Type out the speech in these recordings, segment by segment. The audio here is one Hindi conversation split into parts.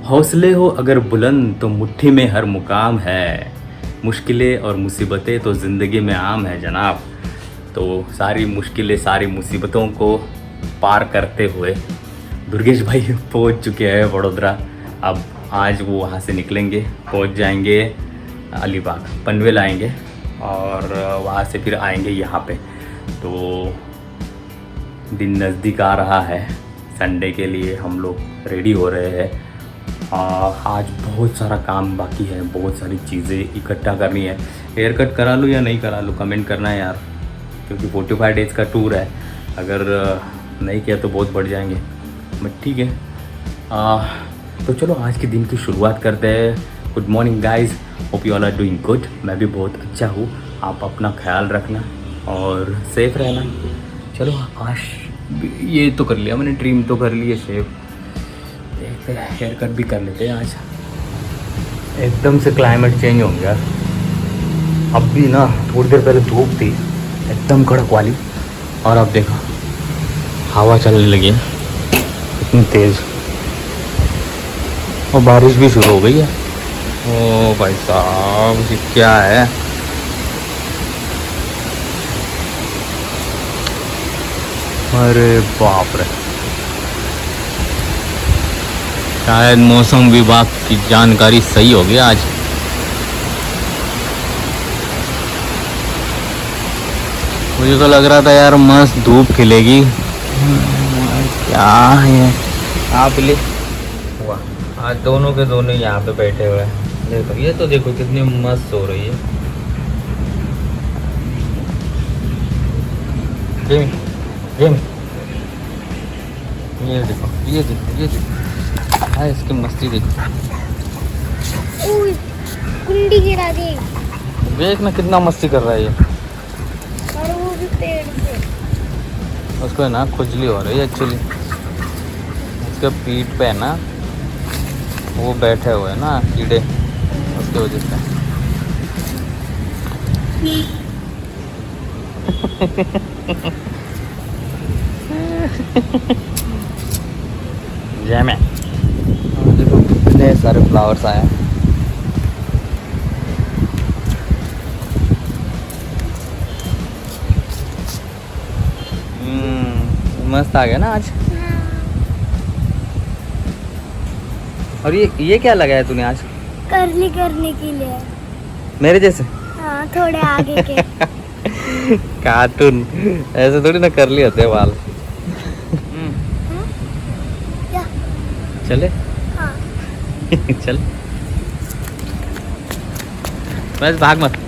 हौसले हो अगर बुलंद तो मुट्ठी में हर मुकाम है, मुश्किलें और मुसीबतें तो ज़िंदगी में आम है जनाब। तो सारी मुश्किलें सारी मुसीबतों को पार करते हुए दुर्गेश भाई पहुंच चुके हैं वडोदरा। अब आज वो वहाँ से निकलेंगे, पहुंच जाएंगे अलीबाग, पनवेल आएंगे और वहाँ से फिर आएंगे यहाँ पे। तो दिन नज़दीक आ रहा है, संडे के लिए हम लोग रेडी हो रहे हैं। आज बहुत सारा काम बाकी है, बहुत सारी चीज़ें इकट्ठा करनी है। हेयर कट करा लूँ या नहीं करा लूँ, कमेंट करना है यार, क्योंकि 45 डेज़ का टूर है। अगर नहीं किया तो बहुत बढ़ जाएंगे, बट ठीक है। तो चलो आज के दिन की शुरुआत करते हैं। Good morning guys, hope you all are doing good. मैं भी बहुत अच्छा हूँ, आप अपना ख्याल रखना और सेफ रहना। चलो आज ये तो कर लिया मैंने, ट्रिम तो कर ली है, शेव, देखते हैं हेयर कट भी कर लेते हैं आज। एकदम से क्लाइमेट चेंज हो गया। अब भी ना थोड़ी देर पहले धूप थी एकदम कड़क वाली, और अब देखो हवा चलने लगी है इतनी तेज़, और बारिश भी शुरू हो गई है। ओ भाई साहब, ये क्या है? अरे बाप रे, शायद मौसम विभाग की जानकारी सही होगी आज। मुझे तो लग रहा था यार मस्त धूप खिलेगी। क्या है आप ले हुआ, आज दोनों के दोनों यहाँ पे बैठे हुए हैं। देखो ये तो देखो कितनी मस्त हो रही है। ये देखो ये देखो ये देखो, हाँ इसकी मस्ती देखो। कुंडी गिरा दी, देख ना कितना मस्ती कर रहा है ये। और वो भी पेड़ पे। उसको है ना खुजली हो रही है एक्चुअली, उसके पीठ पे है ना वो बैठे हुए हैं ना कीड़े, उसकी वजह से। जय मैं देखो कितने सारे फ्लावर्स आए हैं। मस्त आ गया ना आज। और ये क्या लगाया तूने आज? कर्ली करने के लिए। मेरे जैसे? हाँ, थोड़े आगे के। कार्टून ऐसे थोड़ी ना कर लिए होते हैं बाल। क्या? चले? हाँ। चल बस भाग मत।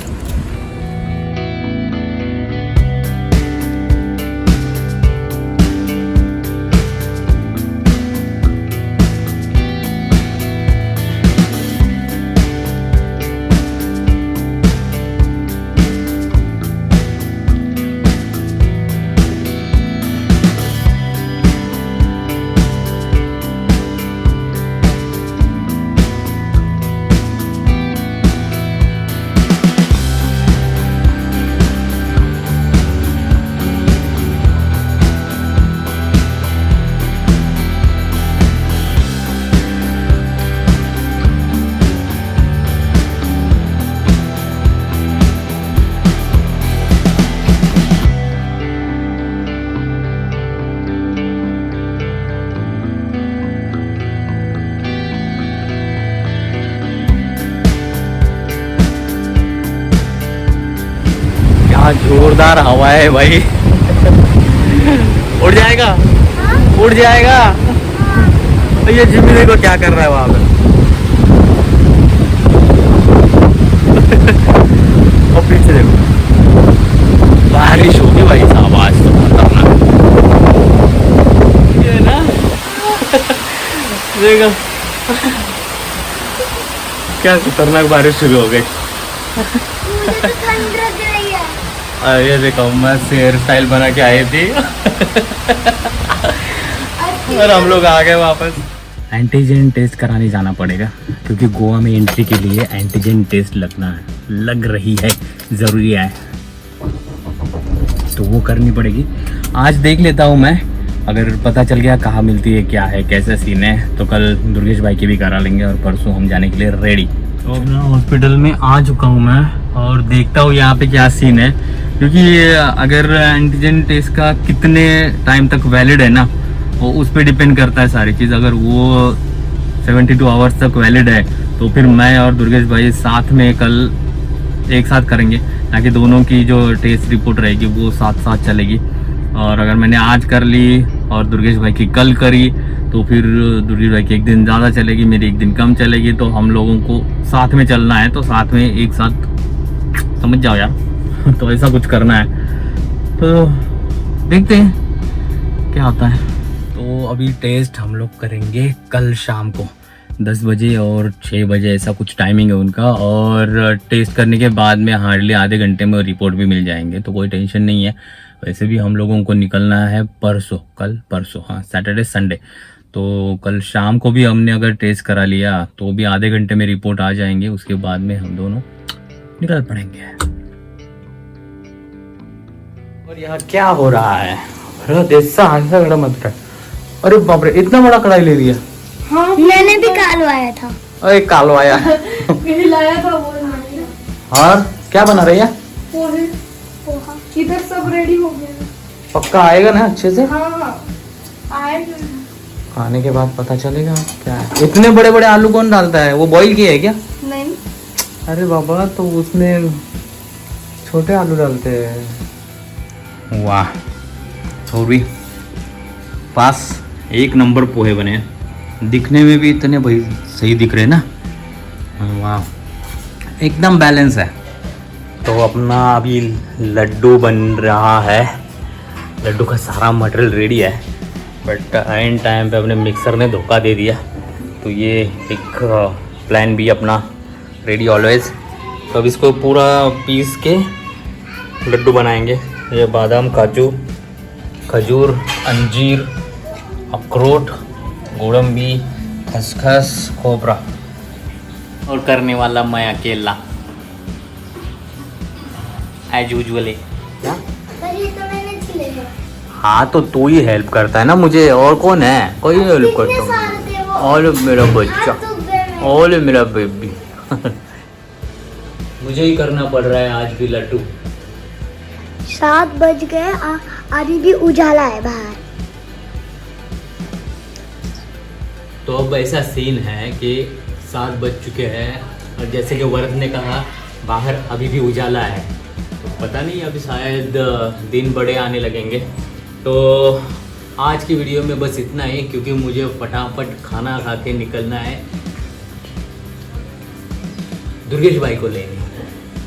जोरदार हवा है भाई। उड़ जाएगा, उड़ जाएगा। तो ये जिम्मी देखो क्या कर रहा है वहां पे। और पीछे देखो बारिश होगी भाई साहब, आज तो खतरनाक ये ना। देखो क्या खतरनाक बारिश शुरू हो गई। ये देखो मस्त हेयर स्टाइल बना के आई थी और हम लोग आ गए वापस। एंटीजन टेस्ट कराने जाना पड़ेगा, क्योंकि गोवा में एंट्री के लिए एंटीजन टेस्ट लग रही है, ज़रूरी है, तो वो करनी पड़ेगी। आज देख लेता हूँ मैं अगर पता चल गया कहाँ मिलती है, क्या है, कैसा सीन है, तो कल दुर्गेश भाई की भी करा लेंगे और परसों हम जाने के लिए रेडी। तो अब ना हॉस्पिटल में आ चुका हूँ मैं और देखता हूँ यहाँ पे क्या सीन है, क्योंकि अगर एंटीजन टेस्ट का कितने टाइम तक वैलिड है ना, वो उस पर डिपेंड करता है सारी चीज़। अगर वो 72 आवर्स तक वैलिड है तो फिर मैं और दुर्गेश भाई साथ में कल एक साथ करेंगे, ताकि दोनों की जो टेस्ट रिपोर्ट रहेगी वो साथ साथ चलेगी। और अगर मैंने आज कर ली और दुर्गेश भाई की कल करी तो फिर दुर्गेश भाई की एक दिन ज़्यादा चलेगी, मेरी एक दिन कम चलेगी। तो हम लोगों को साथ में चलना है, तो साथ में एक साथ, समझ जाओ यार तो ऐसा कुछ करना है। तो देखते हैं क्या होता है। तो अभी टेस्ट हम लोग करेंगे कल शाम को 10 बजे और 6 बजे, ऐसा कुछ टाइमिंग है उनका। और टेस्ट करने के बाद में हार्डली आधे घंटे में रिपोर्ट भी मिल जाएंगे, तो कोई टेंशन नहीं है। वैसे भी हम लोगों को निकलना है परसों, हाँ, सैटरडे संडे। तो कल शाम को भी हमने अगर टेस्ट करा लिया तो भी आधे घंटे में रिपोर्ट आ जाएंगे, उसके बाद में हम दोनों निकल पड़ेंगे। और यहाँ क्या हो रहा है? अरे बाप रे, इतना बड़ा कढ़ाई ले लिया। हाँ, मैंने भी कालवाया था। अरे कालवाया लाया था वो मैंने। और क्या बना रही है? पोहे। पोहा। इधर सब रेडी हो गया। पक्का आएगा ना अच्छे से? हाँ आएगा। खाने के बाद पता चलेगा क्या है। इतने बड़े बड़े आलू कौन डालता है? वो बॉईल किए है क्या? नहीं। अरे बाबा, तो उसमें छोटे आलू डालते हैं। वाह, और भी पास एक नंबर पोहे बने हैं। दिखने में भी इतने भाई सही दिख रहे हैं ना। वाह, एकदम बैलेंस है। तो अपना अभी लड्डू बन रहा है। लड्डू का सारा मटेरियल रेडी है, बट एंड टाइम पे अपने मिक्सर ने धोखा दे दिया। तो ये एक प्लान भी अपना रेडी ऑलवेज। तो अब इसको पूरा पीस के लड्डू बनाएंगे। ये बादाम, काजू, खजूर, अंजीर, अखरोट, गोडंबी, खसखस, खोपरा, और करने वाला मैं अकेला एज यूजुअली। पर ये तो मैंने छिले हैं। हाँ, तो तू ही हेल्प करता है ना मुझे, और कौन है? कोई हेल्प कितने करता सारे थे वो? और मेरा बच्चा, हाँ, तो मैं- और मेरा बेबी मुझे ही करना पड़ रहा है आज भी लड्डू। 7 बज गए, अभी भी उजाला है बाहर। तो अब ऐसा सीन है कि 7 बज चुके हैं और जैसे कि वरद ने कहा बाहर अभी भी उजाला है। तो पता नहीं, अभी शायद दिन बड़े आने लगेंगे। तो आज की वीडियो में बस इतना ही, क्योंकि मुझे फटाफट खाना खा के निकलना है दुर्गेश भाई को लेने,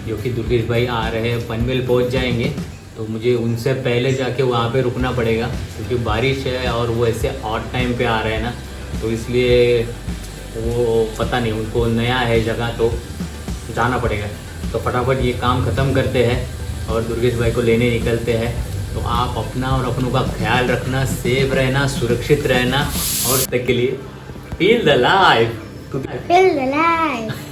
क्योंकि दुर्गेश भाई आ रहे हैं, पनवेल पहुंच जाएंगे। तो मुझे उनसे पहले जाके वहाँ पे रुकना पड़ेगा, क्योंकि बारिश है और वो ऐसे ऑड टाइम पे आ रहे हैं ना, तो इसलिए वो पता नहीं, उनको नया है जगह, तो जाना पड़ेगा। तो फटाफट ये काम ख़त्म करते हैं और दुर्गेश भाई को लेने निकलते हैं। तो आप अपना और अपनों का ख्याल रखना, सेफ रहना, सुरक्षित रहना, और तक के लिए feel the life. Feel the life.